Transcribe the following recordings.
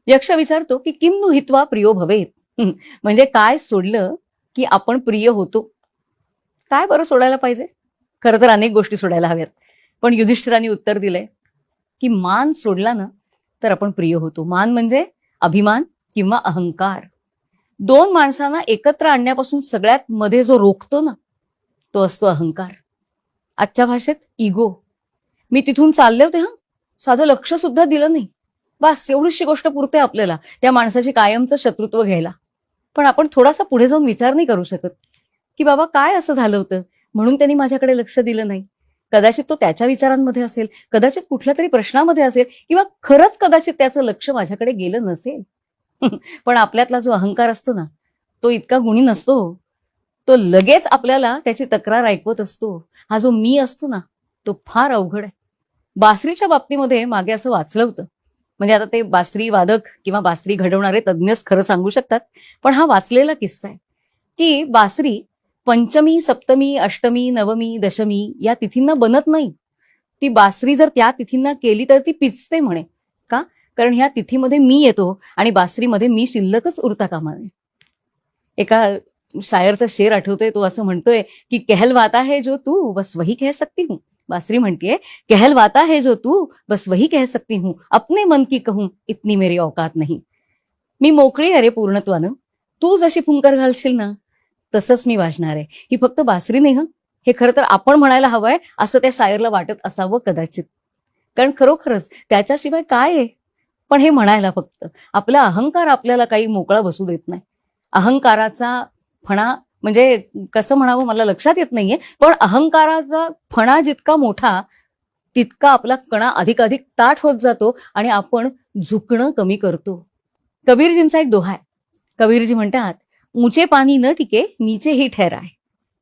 यक्ष विचारतो की किम नु हित्वा प्रियो भवेत. म्हणजे काय सोडलं की आपण प्रिय होतो. काय बरं सोडायला पाहिजे? खरं तर अनेक गोष्टी सोडायला हव्यात, पण युधिष्ठिरांनी उत्तर दिलंय की मान सोडला ना तर आपण प्रिय होतो. मान म्हणजे अभिमान किंवा अहंकार. दोन माणसांना एकत्र आणण्यापासून सगळ्यात मध्ये जो रोखतो ना तो असतो अहंकार. आजच्या भाषेत इगो. मी तिथून चालले होते, साधं लक्ष सुद्धा दिलं नाही, बस एवढीशी गोष्ट पुरते आपल्याला त्या माणसाची कायमचं शत्रुत्व घ्यायला. पण आपण थोडासा पुढे जाऊन विचार नाही करू शकत की बाबा काय असं झालं होतं म्हणून त्यांनी माझ्याकडे लक्ष दिलं नाही. कदाचित तो त्याच्या विचारांमध्ये असेल, कदाचित कुठल्या तरी प्रश्नामध्ये असेल, किंवा खरंच कदाचित त्याचं लक्ष माझ्याकडे गेलं नसेल. पण आपल्यातला जो अहंकार असतो ना तो इतका गुणी नसतो. तो लगेच आपल्याला त्याची तक्रार ऐकवत असतो. हा जो मी असतो ना तो फार अवघड आहे. बासरीच्या बाबतीमध्ये मागे असं वाचलं होतं, म्हणजे आता ते बासरी वादक किंवा बासरी घडवणारे तज्ञच खरं सांगू शकतात, पण हा वाचलेला किस्सा आहे की बासरी पंचमी, सप्तमी, अष्टमी, नवमी, दशमी या तिथींना बनत नाही. ती बासरी जर त्या तिथींना केली तर ती पिचते म्हणे. का? कारण ह्या तिथीमध्ये मी येतो आणि बासरीमध्ये मी शिल्लकच उरता कामा नये. एका शायरचा शेर आठवतोय, तो असं म्हणतोय की कहलवाता है जो तू बस वही कह सकती हूँ. बासरी म्हणतीये कहलवाता है जो तू बस वही कह सकती हूँ, अपने मन की कहूं इतनी मेरी औकात नहीं. मी मोकळी अरे पूर्णत्वानं, तू जशी फुंकर घालशील ना तसंच मी वाजणार आहे. ही फक्त बासरी नाही, हे खरं तर आपण म्हणायला हवंय असं त्या शायरला वाटत असावं कदाचित, कारण खरोखरच त्याच्याशिवाय काय आहे. पण हे म्हणायला फक्त आपला अहंकार आपल्याला काही मोकळा बसू देत नाही. अहंकाराचा फणा म्हणजे कसं म्हणावं मला लक्षात येत नाहीये, पण अहंकाराचा फणा जितका मोठा तितका आपला कणा अधिकाधिक ताठ होत जातो आणि आपण झुकणं कमी करतो. कबीरजींचा एक दोहा आहे. कबीरजी म्हणतात, ऊंचे पाणी न टिके नीचे ही ठहराय.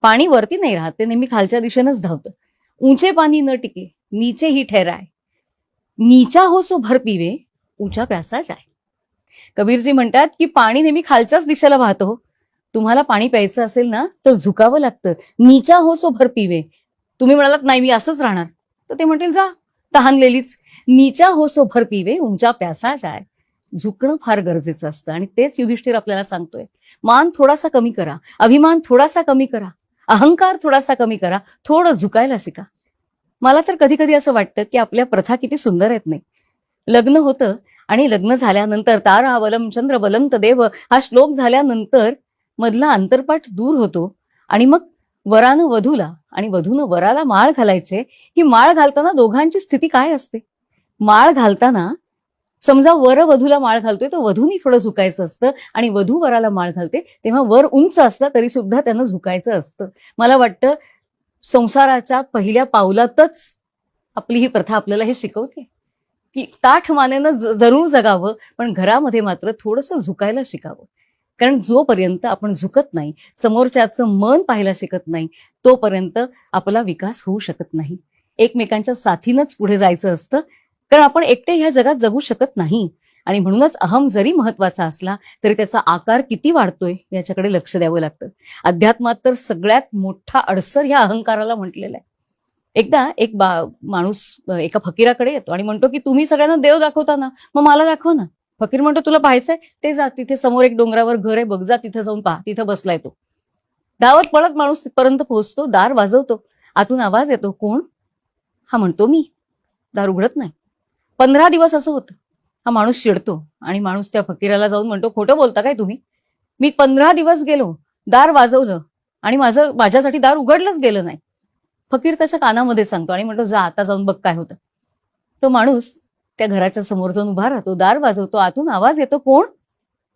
पाणी वरती नाही राहत, ते नेहमी खालच्या दिशेनंच धावतं. ऊंचे पाणी न टिके नीचे ही ठहराय, नीचा हो सो भर पिवे ऊंचा प्यासा जाय. कबीरजी म्हणतात की पाणी नेहमी खालच्याच दिशेला वाहतो. तुम्हाला पाणी प्यायचं असेल ना तर झुकावं लागतं. नीचा हो सो भर पिवे. तुम्ही म्हणालात नाही मी असंच राहणार, तर ते म्हणतील जा तहानलेलीच. नीचा हो सो भर पिवे ऊंचा प्यासा जाय. झुकणं फार गरजेचं असतं आणि तेच युधिष्ठिर आपल्याला सांगतोय. मान थोडासा कमी करा, अभिमान थोडासा कमी करा, अहंकार थोडासा कमी करा, थोडं झुकायला शिका. मला तर कधी कधी असं वाटतं की आपल्या प्रथा किती सुंदर आहेत नाही. लग्न होतं आणि लग्न झाल्यानंतर तारा बलम चंद्र बलम तदेव हा श्लोक झाल्यानंतर मधला अंतरपाठ दूर होतो आणि मग वरानं वधूला आणि वधूनं वराला माळ घालायचे. ही माळ घालताना दोघांची स्थिती काय असते? माळ घालताना समजा वर वधूला माळ घालतोय तर वधूनी थोडं झुकायचं असतं आणि वधू वराला माळ घालते तेव्हा वर उंच असला तरी सुद्धा त्यांना झुकायचं असतं. मला वाटतं संसाराच्या पहिल्या पावलातच आपली ही प्रथा आपल्याला हे शिकवते की ताठ मानेनं जरूर जगावं, पण घरामध्ये मात्र थोडंसं झुकायला शिकावं. कारण जोपर्यंत आपण झुकत नाही, समोरच्याचं मन पाहायला शिकत नाही, तोपर्यंत आपला विकास होऊ शकत नाही. एकमेकांच्या साथीनंच पुढे जायचं असतं, कारण आपण एकटे ह्या जगात जगू शकत नाही. आणि म्हणूनच अहम जरी महत्वाचा असला तरी त्याचा आकार किती वाढतोय याच्याकडे लक्ष द्यावं लागतं. अध्यात्मात तर सगळ्यात मोठा अडसर ह्या अहंकाराला म्हटलेला आहे. एकदा एक माणूस एका फकीराकडे येतो आणि म्हणतो की तुम्ही सगळ्यांना देव दाखवता ना, मग मला दाखवा ना. फकीर म्हणतो तुला पाहायचंय ते जा, तिथे समोर एक डोंगरावर घर आहे बघ, जा तिथे जाऊन पहा, तिथं बसलाय तो. धावत पळत माणूस तिथपर्यंत पोहोचतो, दार वाजवतो, आतून आवाज येतो, कोण? हा म्हणतो मी. दार उघडत नाही. 15 दिवस असं होतं. हा माणूस चिडतो आणि माणूस त्या फकीराला जाऊन म्हणतो, खोटं बोलता काय तुम्ही? मी 15 दिवस गेलो, दार वाजवलं आणि माझ्यासाठी दार उघडलंच गेलं नाही. फकीर त्याच्या कानामध्ये सांगतो आणि म्हणतो जा आता जाऊन बघ काय होतं. तो माणूस त्या घराच्या समोर जाऊन उभा राहतो, दार वाजवतो, आतून आवाज येतो, कोण?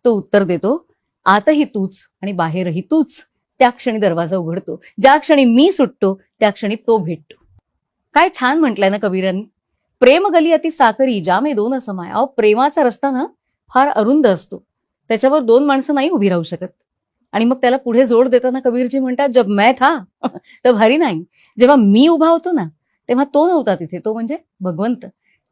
तो उत्तर देतो, आतही तूच आणि बाहेरही तूच. त्या क्षणी दरवाजा उघडतो. ज्या क्षणी मी सुटतो त्या क्षणी तो भेटतो. काय छान म्हटलंय ना कबीरांनी. प्रेम गली अति साकरी जामे दोन समाय. अहो प्रेमाचा रस्ता ना फार अरुंद असतो, त्याच्यावर दोन माणसं नाही उभी राहू शकत. आणि मग त्याला पुढे जोड देताना कबीरजी म्हणतात, जब मैं था तर भारी नाही. जेव्हा मी उभा होतो ना तेव्हा तो नव्हता तिथे, तो म्हणजे भगवंत.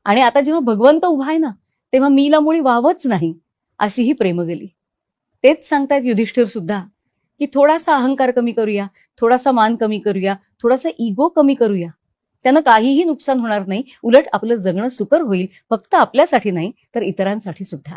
आणि आता जेव्हा भगवंत उभा आहे ना तेव्हा मीला मुळी वावच नाही, अशी ही प्रेम गेली. तेच सांगतायत युधिष्ठिर सुद्धा की थोडासा अहंकार कमी करूया, थोडासा मान कमी करूया, थोडासा इगो कमी करूया. त्यानं काहीही नुकसान होणार नाही, उलट आपलं जगणं सुकर होईल, फक्त आपल्यासाठी नाही तर इतरांसाठी सुद्धा.